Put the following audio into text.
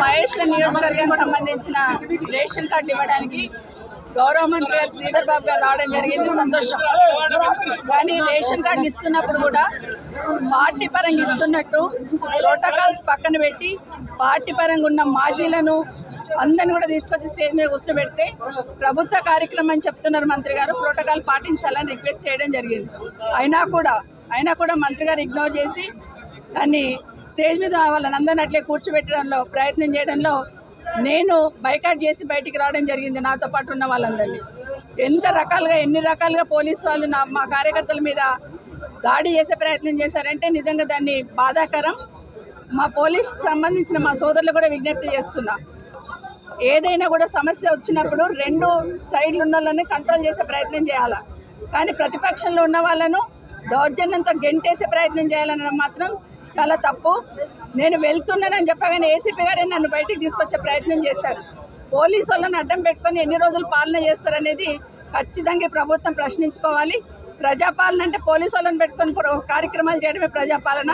మహేశ్వరం నియోజకవర్గానికి సంబంధించిన ration card ఇవ్వడానికి గౌరవ మంత్రి గారు శ్రీధర్ బాబు గారు రావడం జరిగింది, సంతోషం. కానీ రేషన్ కార్డులు ఇస్తున్నప్పుడు కూడా పార్టీ పరంగా ఇస్తున్నట్టు ప్రోటోకాల్స్ పక్కన పెట్టి పార్టీ పరంగా ఉన్న మాజీలను అందరిని కూడా తీసుకొచ్చి స్టేజ్ మీద కూర్చోబెడితే ప్రభుత్వ కార్యక్రమం అని చెప్తున్నారు మంత్రి గారు, ప్రోటోకాల్ పాటించాలని రిక్వెస్ట్ చేయడం జరిగింది. అయినా కూడా మంత్రి గారు ఇగ్నోర్ చేసి దాన్ని స్టేజ్ మీద వాళ్ళని అందరిని అట్లే కూర్చోబెట్టడంలో ప్రయత్నం చేయడంలో నేను బైకాట్ చేసి బయటికి రావడం జరిగింది. నాతో పాటు ఉన్న వాళ్ళందరినీ ఎన్ని రకాలుగా పోలీసు వాళ్ళు మా కార్యకర్తల మీద దాడి చేసే ప్రయత్నం చేశారంటే నిజంగా దాన్ని బాధాకరం. మా పోలీస్ సంబంధించిన మా సోదరులు కూడా విజ్ఞప్తి చేస్తున్నా, ఏదైనా కూడా సమస్య వచ్చినప్పుడు రెండు సైడ్లు ఉన్న వాళ్ళని కంట్రోల్ చేసే ప్రయత్నం చేయాలి, కానీ ప్రతిపక్షంలో ఉన్న వాళ్ళను దౌర్జన్యంతో గెంటేసే ప్రయత్నం చేయాలనడం మాత్రం చాలా తప్పు. నేను వెళ్తున్నానని చెప్పగానే ఏసీపీ గారే నన్ను బయటికి తీసుకొచ్చే ప్రయత్నం చేశారు. పోలీసు వాళ్ళని అడ్డం పెట్టుకొని ఎన్ని రోజులు పాలన చేస్తారనేది ఖచ్చితంగా ప్రభుత్వం ప్రశ్నించుకోవాలి. ప్రజాపాలన అంటే పోలీసు వాళ్ళని పెట్టుకొని కార్యక్రమాలు చేయడమే ప్రజాపాలన.